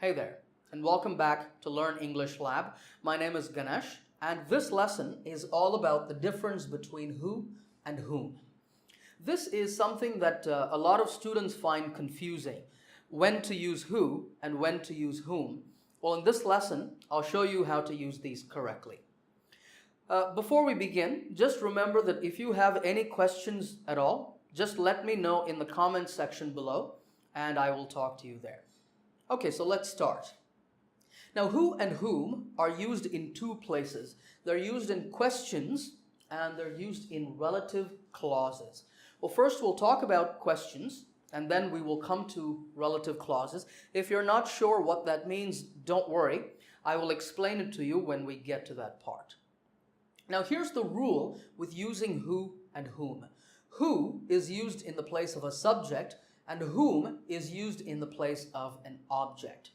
Hey there, and welcome back to Learn English Lab. My name is Ganesh, and this lesson is all about the difference between who and whom. This is something that a lot of students find confusing, when to use who and when to use whom. Well, in this lesson, I'll show you how to use these correctly. Before we begin, just remember that if you have any questions at all, just let me know in the comments section below, and I will talk to you there. Okay, so let's start. Now, who and whom are used in two places. They're used in questions and they're used in relative clauses. Well, first we'll talk about questions and then we will come to relative clauses. If you're not sure what that means, don't worry. I will explain it to you when we get to that part. Now, here's the rule with using who and whom. Who is used in the place of a subject and whom is used in the place of an object.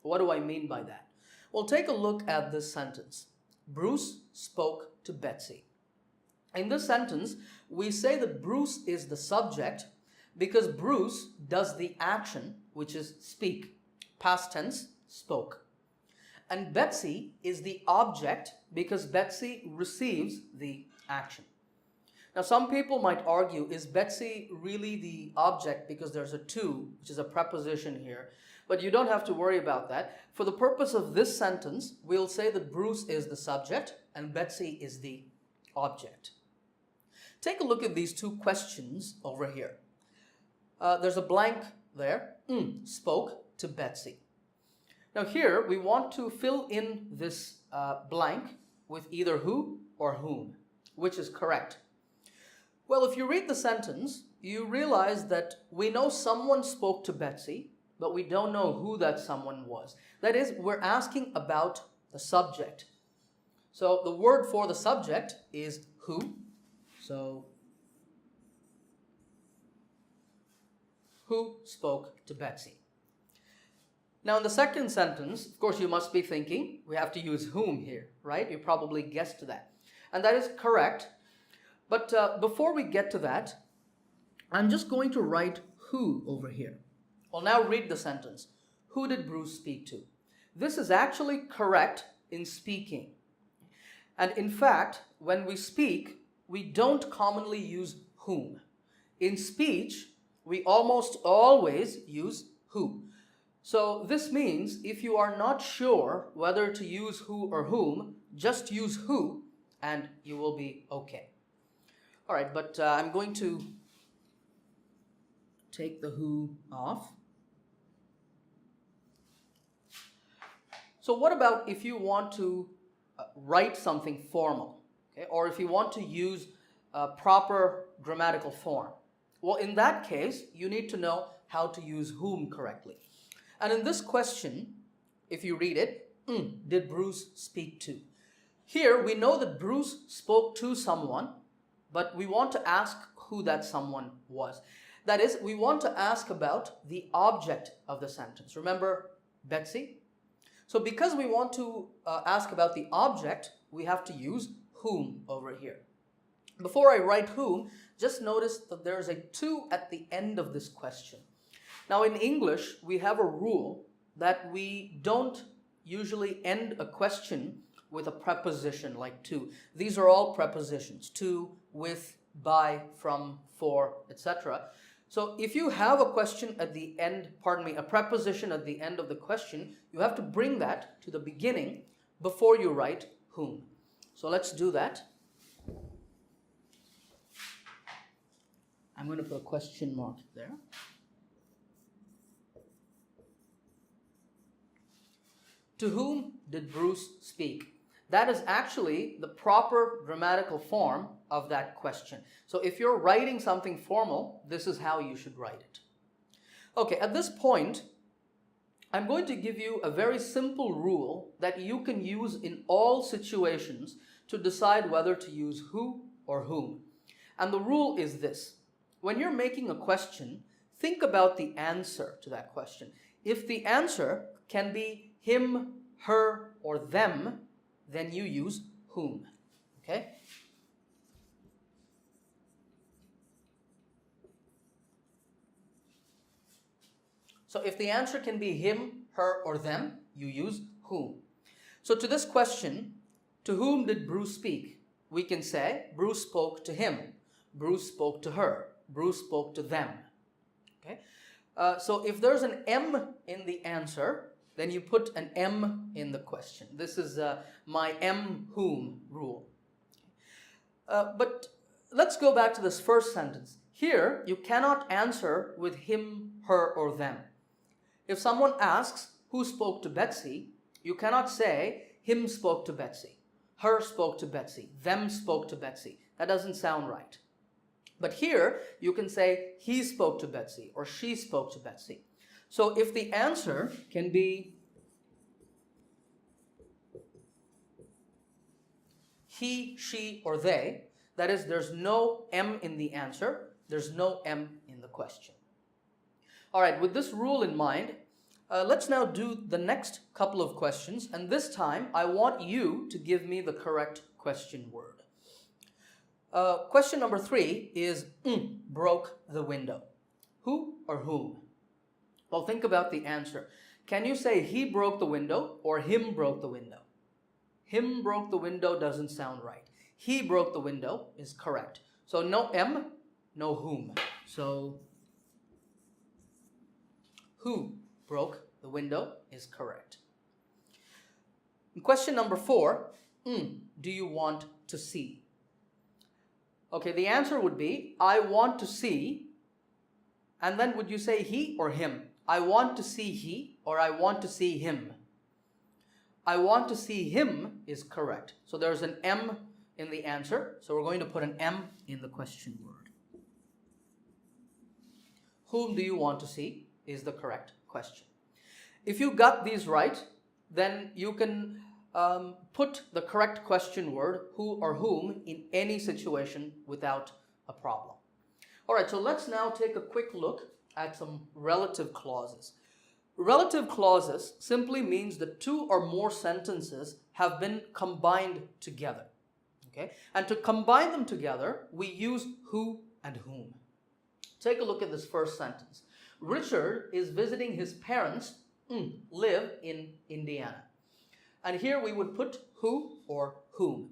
What do I mean by that? Well, take a look at this sentence. Bruce spoke to Betsy. In this sentence, we say that Bruce is the subject because Bruce does the action, which is speak. Past tense, spoke. And Betsy is the object because Betsy receives the action. Now, some people might argue, is Betsy really the object because there's a to, which is a preposition here? But you don't have to worry about that. For the purpose of this sentence, we'll say that Bruce is the subject and Betsy is the object. Take a look at these two questions over here. There's a blank there. Spoke to Betsy. Now here, we want to fill in this blank with either who or whom, which is correct. Well, if you read the sentence, you realize that we know someone spoke to Betsy, but we don't know who that someone was. That is, we're asking about the subject. So the word for the subject is who. So, who spoke to Betsy? Now in the second sentence, of course you must be thinking, we have to use whom here, right? You probably guessed that. And that is correct. But before we get to that, I'm just going to write who over here. Well, now read the sentence. Who did Bruce speak to? This is actually correct in speaking. And in fact, when we speak, we don't commonly use whom. In speech, we almost always use who. So this means if you are not sure whether to use who or whom, just use who and you will be okay. All right, but I'm going to take the who off. So what about if you want to write something formal, okay? Or if you want to use a proper grammatical form? Well, in that case, you need to know how to use whom correctly. And in this question, if you read it, did Bruce speak to? Here, we know that Bruce spoke to someone, but we want to ask who that someone was. That is, we want to ask about the object of the sentence. Remember Betsy? So because we want to ask about the object, we have to use whom over here. Before I write whom, just notice that there's a to at the end of this question. Now in English, we have a rule that we don't usually end a question with a preposition like to. These are all prepositions, to, with, by, from, for, etc. So if you have a question at the end, a preposition at the end of the question, you have to bring that to the beginning before you write whom. So let's do that. I'm going to put a question mark there. To whom did Bruce speak? That is actually the proper grammatical form of that question. So if you're writing something formal, this is how you should write it. Okay, at this point, I'm going to give you a very simple rule that you can use in all situations to decide whether to use who or whom. And the rule is this. When you're making a question, think about the answer to that question. If the answer can be him, her, or them, then you use whom, okay? So if the answer can be him, her, or them, you use whom. So to this question, to whom did Bruce speak? We can say Bruce spoke to him, Bruce spoke to her, Bruce spoke to them. Okay? So if there's an M in the answer, then you put an M in the question. This is my M whom rule. But let's go back to this first sentence. Here, you cannot answer with him, her, or them. If someone asks who spoke to Betsy, you cannot say him spoke to Betsy, her spoke to Betsy, them spoke to Betsy. That doesn't sound right. But here, you can say he spoke to Betsy or she spoke to Betsy. So if the answer can be he, she, or they, that is, there's no M in the answer, there's no M in the question. All right, with this rule in mind, let's now do the next couple of questions, and this time I want you to give me the correct question word. Question number 3 is broke the window. Who or whom? Well, think about the answer. Can you say he broke the window or him broke the window? Him broke the window doesn't sound right. He broke the window is correct. So no M, no whom. So who broke the window is correct. Question number 4, do you want to see? Okay, the answer would be, I want to see, and then would you say he or him? I want to see he or I want to see him. I want to see him is correct. So there's an M in the answer, so we're going to put an M in the question word. Whom do you want to see is the correct question. If you got these right, then you can put the correct question word, who or whom, in any situation without a problem. All right, so let's now take a quick look at some relative clauses. Relative clauses simply means that 2 or more sentences have been combined together. Okay? And to combine them together, we use who and whom. Take a look at this first sentence. Richard is visiting his parents, live in Indiana. And here we would put who or whom.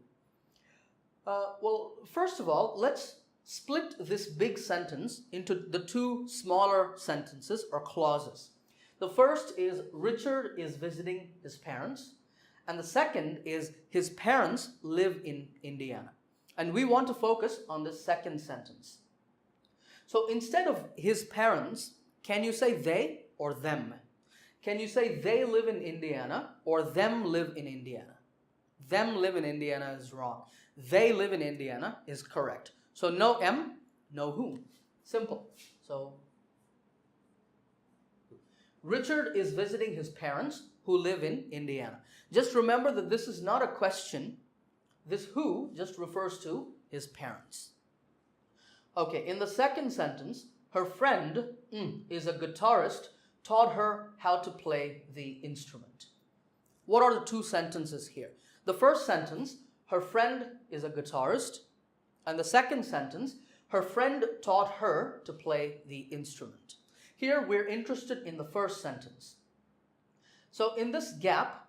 Well, first of all, let's split this big sentence into the 2 smaller sentences or clauses. The first is Richard is visiting his parents, and the second is his parents live in Indiana. And we want to focus on the second sentence. So instead of his parents, can you say they or them? Can you say they live in Indiana or them live in Indiana? Them live in Indiana is wrong. They live in Indiana is correct. So no M, no whom. Simple. So Richard is visiting his parents who live in Indiana. Just remember that this is not a question. This who just refers to his parents. Okay, in the second sentence, her friend is a guitarist, taught her how to play the instrument. What are the 2 sentences here? The first sentence, her friend is a guitarist, and the second sentence, her friend taught her to play the instrument. Here we're interested in the first sentence. So in this gap,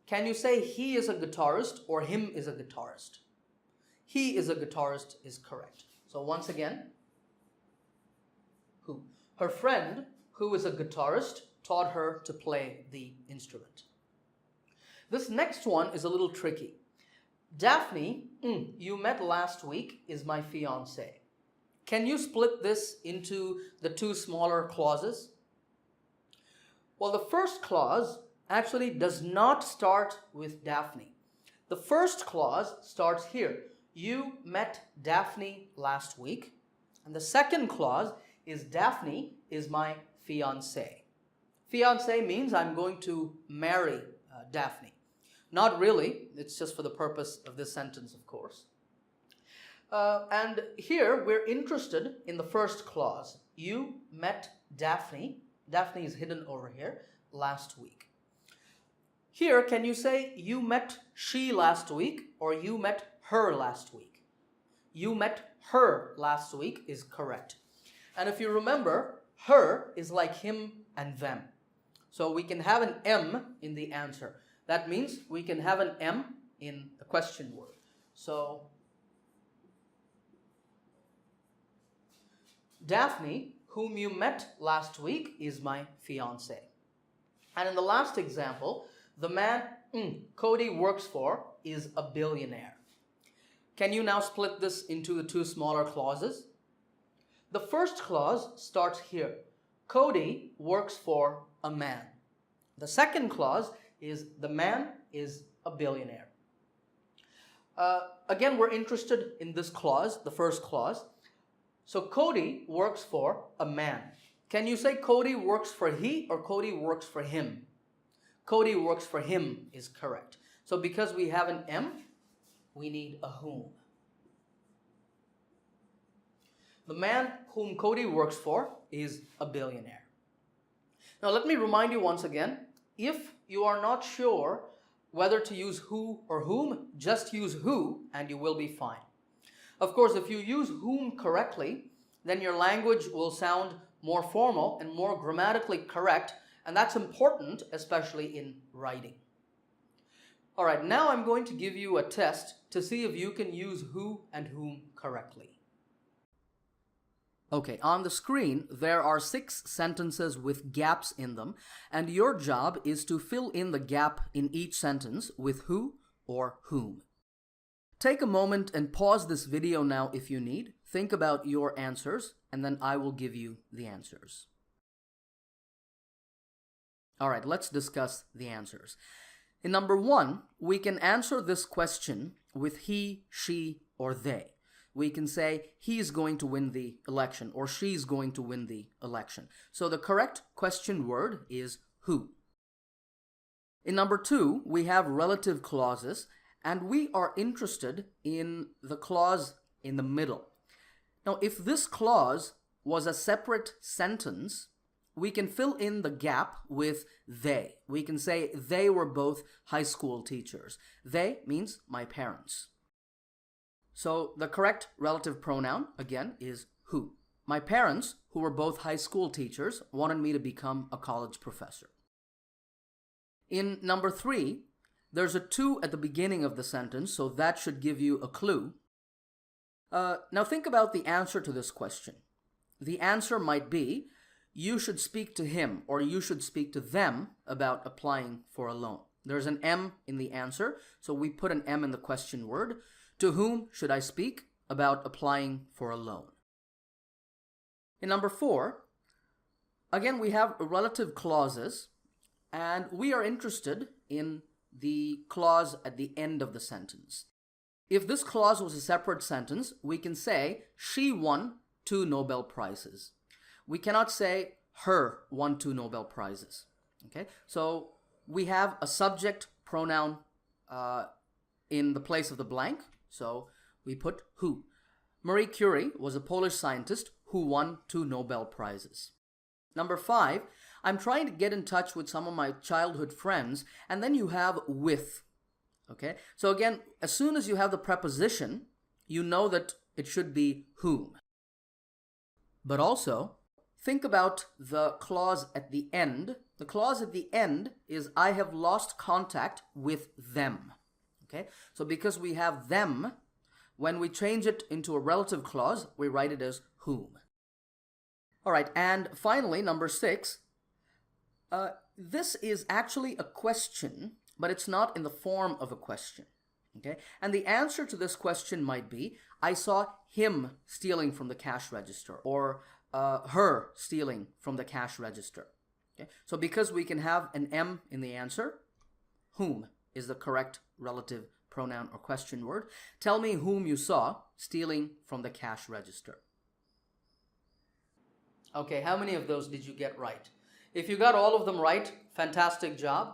can you say he is a guitarist or him is a guitarist? He is a guitarist is correct. So once again, who? Her friend, who is a guitarist, taught her to play the instrument. This next one is a little tricky. Daphne, you met last week, is my fiancée. Can you split this into the 2 smaller clauses? Well, the first clause actually does not start with Daphne. The first clause starts here. You met Daphne last week. And the second clause is Daphne is my fiancée. Fiancé means I'm going to marry Daphne. Not really, it's just for the purpose of this sentence, of course. And here we're interested in the first clause. You met Daphne. Daphne is hidden over here last week. Here, can you say you met she last week or you met her last week? You met her last week is correct. And if you remember, her is like him and them. So we can have an M in the answer. That means we can have an M in the question word. So Daphne, whom you met last week, is my fiance. And in the last example, the man Cody works for is a billionaire. Can you now split this into the two smaller clauses? The first clause starts here. Cody works for a man. The second clause is the man is a billionaire. Again, we're interested in this clause, the first clause. So Cody works for a man. Can you say Cody works for he or Cody works for him? Cody works for him is correct. So because we have an M, we need a whom. The man whom Cody works for is a billionaire. Now let me remind you once again, if you are not sure whether to use who or whom, just use who and you will be fine. Of course, if you use whom correctly, then your language will sound more formal and more grammatically correct, and that's important, especially in writing. All right, now I'm going to give you a test to see if you can use who and whom correctly. Okay, on the screen, there are 6 sentences with gaps in them, and your job is to fill in the gap in each sentence with who or whom. Take a moment and pause this video now if you need. Think about your answers, and then I will give you the answers. All right, let's discuss the answers. In number 1, we can answer this question with he, she, or they. We can say he's going to win the election or she's going to win the election. So the correct question word is who. In number 2, we have relative clauses, and we are interested in the clause in the middle. Now, if this clause was a separate sentence, we can fill in the gap with they. We can say they were both high school teachers. They means my parents. So the correct relative pronoun, again, is who. My parents, who were both high school teachers, wanted me to become a college professor. In number 3, there's a to at the beginning of the sentence, so that should give you a clue. Now think about the answer to this question. The answer might be, you should speak to him or you should speak to them about applying for a loan. There's an M in the answer, so we put an M in the question word. To whom should I speak about applying for a loan? In number 4, again, we have relative clauses, and we are interested in the clause at the end of the sentence. If this clause was a separate sentence, we can say she won 2 Nobel Prizes. We cannot say her won 2 Nobel Prizes. Okay, so we have a subject pronoun in the place of the blank. So we put who. Marie Curie was a Polish scientist who won 2 Nobel Prizes. Number 5, I'm trying to get in touch with some of my childhood friends, and then you have with. Okay, so again, as soon as you have the preposition, you know that it should be whom. But also, think about the clause at the end. The clause at the end is I have lost contact with them. Okay, so because we have them, when we change it into a relative clause, we write it as whom. All right, and finally, number 6, this is actually a question, but it's not in the form of a question. Okay, and the answer to this question might be, I saw him stealing from the cash register, or her stealing from the cash register. Okay, so because we can have an M in the answer, whom is the correct relative pronoun or question word. Tell me whom you saw stealing from the cash register. Okay, how many of those did you get right? If you got all of them right, fantastic job.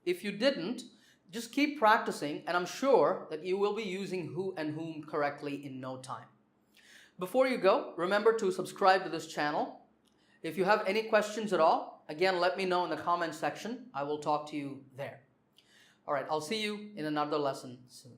If you didn't, just keep practicing, and I'm sure that you will be using who and whom correctly in no time. Before you go, remember to subscribe to this channel. If you have any questions at all, again, let me know in the comment section. I will talk to you there. All right, I'll see you in another lesson soon.